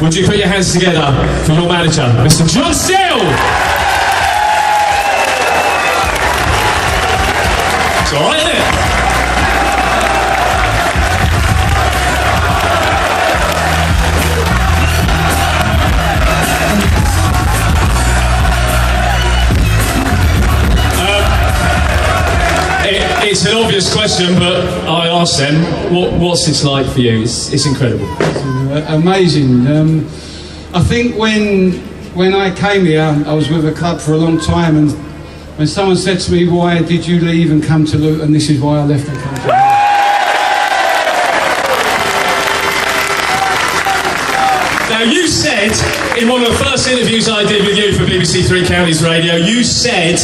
would you put your hands together for your manager, Mr. John Still? It's all right, isn't it? It's an obvious question, but I asked them, what's this like for you? It's incredible. Amazing. I think when I came here, I was with the club for a long time, and when someone said to me, why did you leave and come to Luton, this is why I left and come to Luton. Now, you said, in one of the first interviews I did with you for BBC Three Counties Radio, you said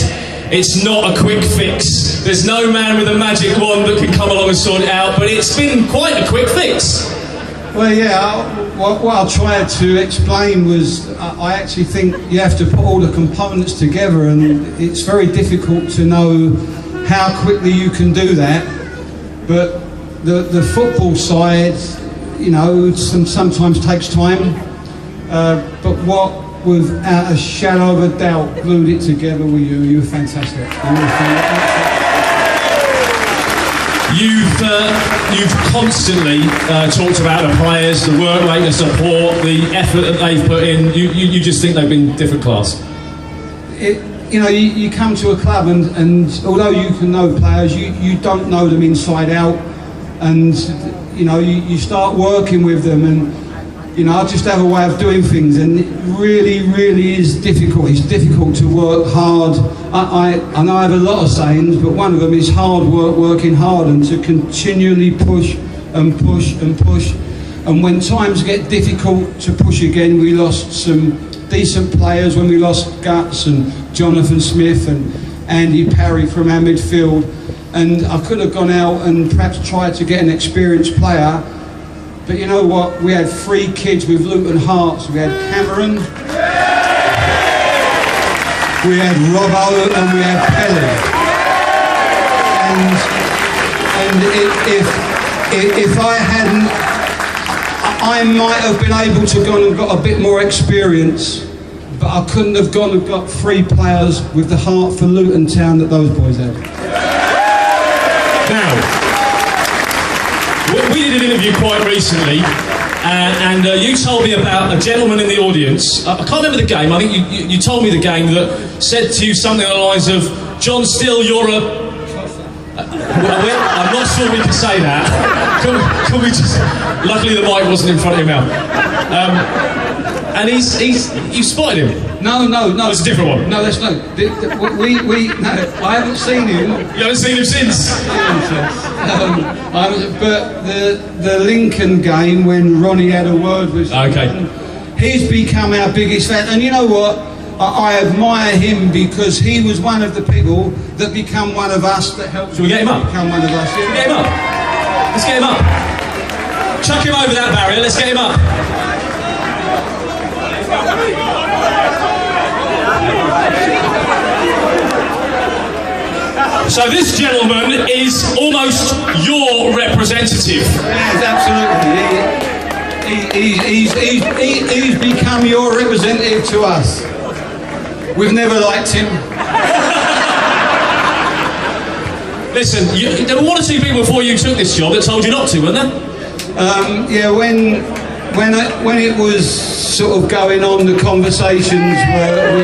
it's not a quick fix. There's no man with a magic wand that can come along and sort it out, but it's been quite a quick fix. Well, yeah, what I tried to explain was I actually think you have to put all the components together, and it's very difficult to know how quickly you can do that. But the football side, you know, sometimes takes time. But what, without a shadow of a doubt, glued it together with you, you were fantastic. You've constantly talked about the players, the work rate, the support, the effort that they've put in. You just think they've been different class. You come to a club and although you can know players, you don't know them inside out, and you start working with them, and I just have a way of doing things, and it really, really is difficult. It's difficult to work hard. I know I have a lot of sayings, but one of them is hard work, working hard, and to continually push and push and push. And when times get difficult to push again, we lost some decent players when we lost Guts and Jonathan Smith and Andy Parry from our midfield. And I could have gone out and perhaps tried to get an experienced player. But you know what? We had 3 kids with Luton hearts. We had Cameron, we had Robbo, and we had Pelly. And if I hadn't, I might have been able to go and got a bit more experience, but I couldn't have gone and got 3 players with the heart for Luton Town that those boys had. Now, we did an interview quite recently, and you told me about a gentleman in the audience. I can't remember the game. I think you told me the game that said to you something along the lines of, "John Still, you're a..." I'm not sure we can say that. Can we just? Luckily, the mic wasn't in front of your mouth. And you spotted him. No. That's a different one. No, that's no. No, I haven't seen him. You haven't seen him since. But the Lincoln game when Ronnie had a word with someone, he's become our biggest fan. And you know what? I admire him because he was one of the people that become one of us that helped. Shall we get him up? Become one of us. Shall we get him up? Let's get him up. Chuck him over that barrier. Let's get him up. So this gentleman is almost your representative. Yes, absolutely. He's become your representative to us. We've never liked him. Listen, there were 1 or 2 people before you took this job that told you not to, weren't there? Yeah, when it was sort of going on, the conversations were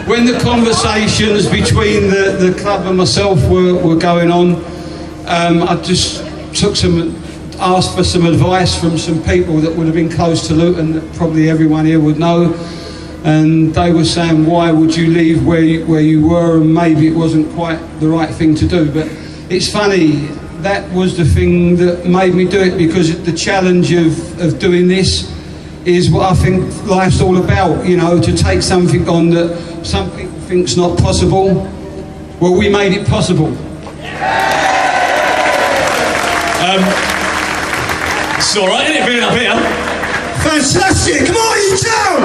when the conversations between the club and myself were going on, I just asked for some advice from some people that would have been close to Luton, that probably everyone here would know. And they were saying, why would you leave where you were, and maybe it wasn't quite the right thing to do. But it's funny, that was the thing that made me do it, because the challenge of doing this is what I think life's all about, to take something on that some people think's not possible. Well, we made it possible. It's all right, isn't it, being up here? Fantastic! Come on, you town!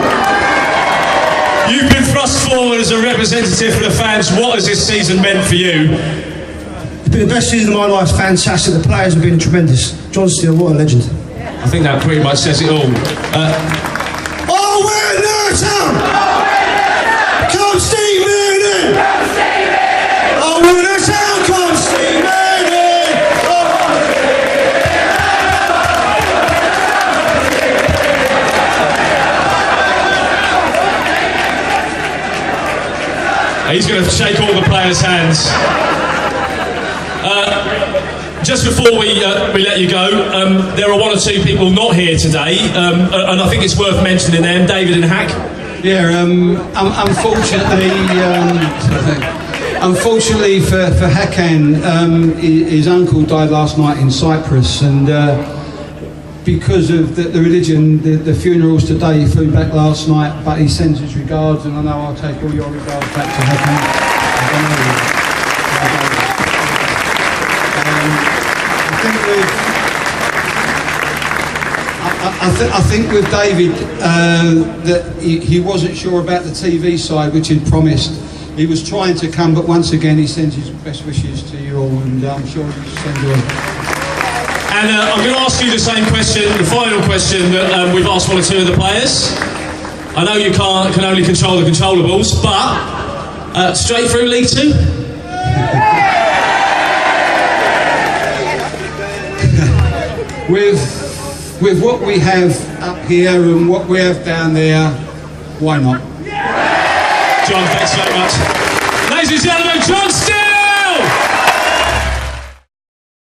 You've been thrust forward as a representative for the fans. What has this season meant for you? It's been the best season of my life, fantastic. The players have been tremendous. John Steele, what a legend. I think that pretty much says it all. Oh, we're in Newtown! Come Steve Mooney! Oh, we're in Newtown! Come Steve Mooney! He's going to shake all the players' hands. Just before we let you go, there are one or two people not here today, and I think it's worth mentioning them, David and Hack. Yeah, unfortunately for Hakan, his uncle died last night in Cyprus, and because of the religion, the funeral's today. He flew back last night, but he sends his regards, and I know I'll take all your regards back to Hakan. I think with David that he wasn't sure about the TV side, which he'd promised. He was trying to come, but once again he sends his best wishes to you all, and I'm sure he'll send you all. And I'm going to ask you the same question, the final question that we've asked one or two of the players. I know you can only control the controllables, but straight through League Two? With what we have up here and what we have down there, why not? John, thanks very much. Ladies and gentlemen, John Steele!